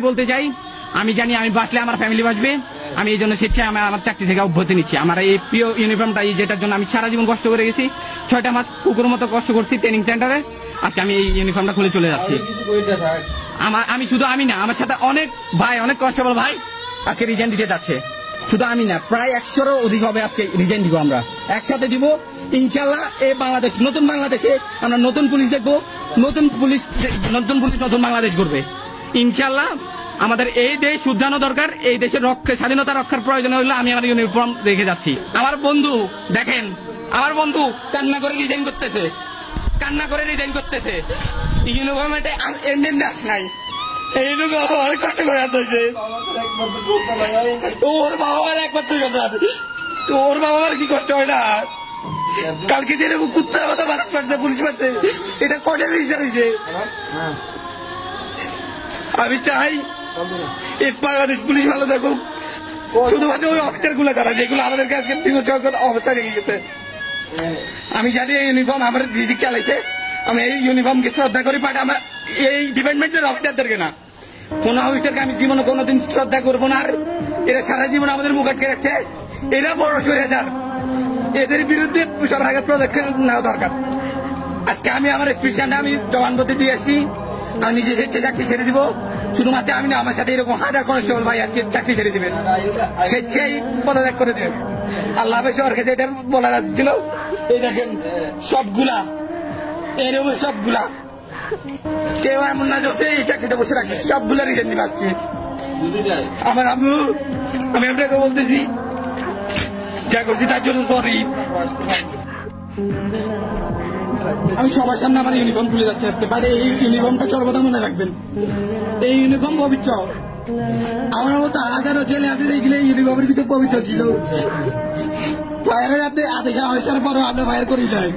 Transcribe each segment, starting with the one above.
বলতে চাই, আমি জানি আমি বাঁচলে আমার ফ্যামিলি বাঁচবে। আমি এই জন্য স্বেচ্ছায় আমার চাকরি থেকে অব্যাহতি নিচ্ছি। আমার এই প্রিয় ইউনিফর্মটা, যেটার জন্য আমি সারা জীবন কষ্ট করে গেছি, 6টা মাস কুকুর মতো কষ্ট করছি ট্রেনিং সেন্টারে, আজকে আমি এই ইউনিফর্মটা খুলে চলে যাচ্ছি। আমি শুধু আমি না, আমার সাথে অনেক ভাই, অনেক কনস্টেবল ভাই আজকে রিজাইন দিতে যাচ্ছে। শুধু আমি না, প্রায় 100-এরও অধিক হবে আজকে রিজাইন দিব। আমরা একসাথে দিব ইনশাল্লাহ। এই বাংলাদেশ, নতুন বাংলাদেশে আমরা নতুন পুলিশ দেখবো, নতুন পুলিশ নতুন বাংলাদেশ করবে ইনশাল্লাহ। আমাদের এই দেশ শুধরানো দরকার, এই দেশের স্বাধীনতা রক্ষার প্রয়োজন হলে আমি আমার ইউনিফর্ম রেখে যাচ্ছি। আমার বন্ধু দেখেন, আমার বন্ধু কান্না করে রিজাইন করতেছে, ইউনিফর্ম এমনি নাই, এইটুকু অনেক কষ্ট করে আসতেছে। ওর বাবা মার একমাত্র কথা, ওর বাবা মার কি কষ্ট হয় না? কালকে যেরকম কুত্তার মতো বাস পাচ্ছে, পুলিশ পাচ্ছে, এটা কঠোর বিচার হয়েছে। আমি চাই এই বাংলাদেশ পুলিশ ভালো থাকুক, শুধুমাত্র ওই অফিসার গুলো তারা যেগুলো আমাদেরকে আজকে বিপজ্জনক অবস্থা রেখে গেছে। আমি জানি এই ইউনিফর্ম আমার রিজিক চালাইছে, আমি এই ইউনিফর্মকে শ্রদ্ধা করি, বাট আমার এই ডিপার্টমেন্টের অফিসারদেরকে না, কোন অফিসারকে আমি জীবনে কোনোদিন শ্রদ্ধা করবো না। আর এরা সারা জীবন আমাদের মুখ আটকে রাখছে, এরা বড় স্বৈরাচার, এদের বিরুদ্ধে সবার আগে পদক্ষেপ নেওয়া দরকার। আজকে আমি আমার এক্সপিরিয়েন্স আমি জবানবন্দি দিয়ে আসছি, আমি নিজে স্বেচ্ছায় চাকরি ছেড়ে দিব। শুধুমাত্র আমি না, আমার সাথে এরকম হাজার কনস্টেবল ভাই আজকে চাকরি ছেড়ে দিবেন, স্বেচ্ছায় পদত্যাগ করে দেবেন। আল্লাহ হাফেজ। সরকার যেটা বলার ছিল, এই দেখেন সবগুলা এরকম, সবগুলা কেউ এমন না যে এই চাকরিটা বসে রাখবে, সবগুলা রিজেন দিবে আজকে। আমার আম্মু, আমি আপনাকে বলতেছি যা করছি তার জন্য সরি। আমি সবার সামনে আমার ইউনিফর্ম খুলে যাচ্ছি আজকে, বাট এই ইউনিফর্মটা সর্বদা মনে রাখবেন, এই ইউনিফর্ম পবিত্র। আমার মতো হাজারো ছেলে আছে যেগুলো ইউনিফর্মের ভিতরে পবিত্র ছিল। ফায়ারের হাতে আদেশ আসার পরও আমরা ফায়ার করি নাই,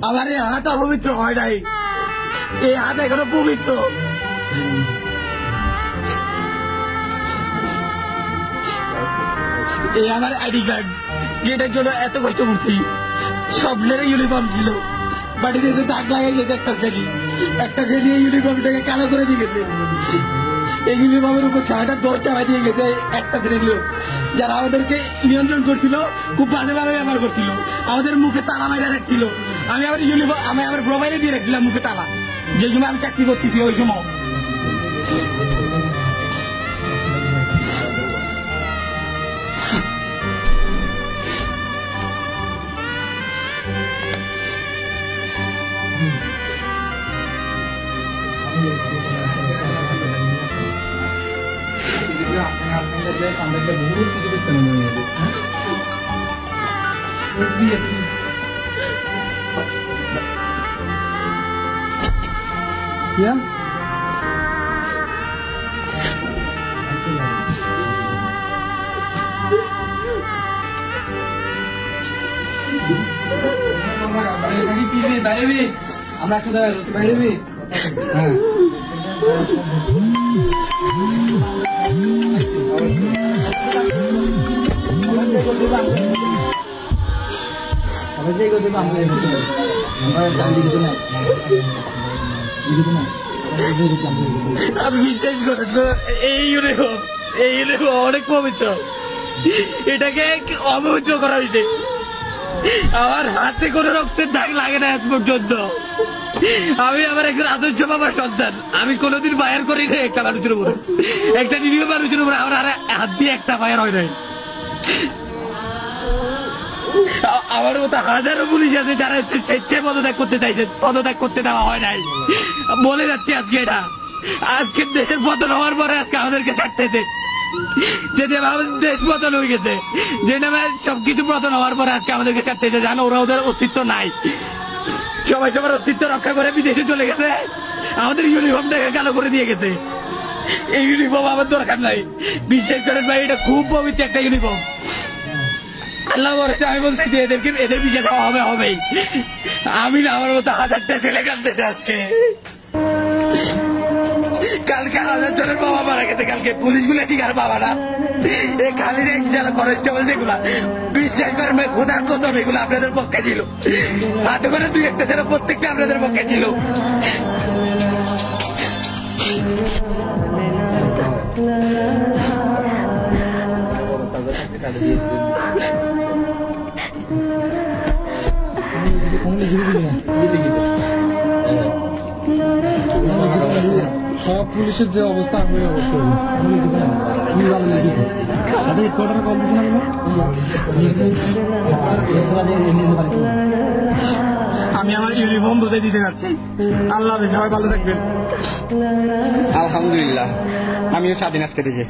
আমার এই হাত অপবিত্র হয় নাই, এই হাত এখনো পবিত্র। এই আমার আইডি কার্ড, যেটার জন্য এত কষ্ট করছি। সবলের ইউনিফর্ম ছিল, বাড়িতে এসে দাগ লাগাই গেছে একটা শ্রেণী এই ইউনিফর্মটাকে কালো করে দিয়ে গেছে। এই ইউনিফর্মের উপর 6টা 10 চাপাই দিয়ে গেছে একটা শ্রেণী লোক, যারা আমাদেরকে নিয়ন্ত্রণ করছিল, খুব বাজেভাবে ব্যবহার করছিল, আমাদের মুখে তালা মাইরা রাখছিল। আমি আমার ইউনিফর্ম আমি আমার মোবাইলে দিয়ে রাখছিলাম মুখে তালা, যে সময় আমি চাকরি করতেছি ওই সময়। বহুত কিছু দেখতে মনে হয়। আমরা একসাথে বাইরে হ্যাঁ আমি বিশ্বাস করেন এই ইউনিফর্ম অনেক পবিত্র, এটাকে অপবিত্র করা হয়েছে। আমার হাতে কোনো রক্তের দাগ লাগে না আজ পর্যন্ত। আমি আমার একজন আদর্শ বাবার সন্তান, আমি কোনোদিন ফায়ার করি না একটা মানুষের উপরে, একটা নিরীহ মানুষের উপরে আমার হাত দিয়ে একটা ফায়ার হয় নাই। আমার মতো হাজারো পুলিশ আছে যারা স্বেচ্ছায় পদত্যাগ করতে চাইছে, পদত্যাগ করতে দেওয়া হয় নাই। বলে যাচ্ছে আজকে এটা, আজকে দেশের পতন হওয়ার পরে আজকে আমাদেরকে ছাড়তেছে, যেটা আমাদের দেশ পতন হয়ে গেছে, যেটা সবকিছু পতন হওয়ার পরে আজকে আমাদেরকে ছাড়তেছে। জানো ওরা ওদের অস্তিত্ব নাই, সবাই সবার অস্তিত্ব রক্ষা করে বিদেশে চলে গেছে, আমাদের ইউনিফর্মটাকে কালো করে দিয়ে গেছে। এই ইউনিফর্ম আমার দরকার নাই, বিশ্বাস করেন ভাই, এটা খুব পবিত্র একটা ইউনিফর্ম। আল্লাহ বলেছে, আমি বলতেছি এদের বিচার হবেই। আমি না, আমার মতো হাজারটা ছেলে কাঁদতেছে আজকে। কালকে 1000 জনের বাবা মারা গেছে, কালকে পুলিশগুলো ঠিক আর বাবা না, এই খালি যারা কনস্টেবল যেগুলা, বিশ্বাস করেন খোদার কদম, এগুলো আপনাদের পক্ষে ছিল। হাতে করে 2-1টা ছেলে প্রত্যেকটা আপনাদের পক্ষে ছিল। সব পুলিশের যে অবস্থা আমি অবস্থা আমি আমার ইউনিফর্ম ধুতে দিতে যাচ্ছি। আল্লাহ হাফেজ, সবাই ভালো থাকবেন। আলহামদুলিল্লাহ, আমিও স্বাধীন আজকে থেকে।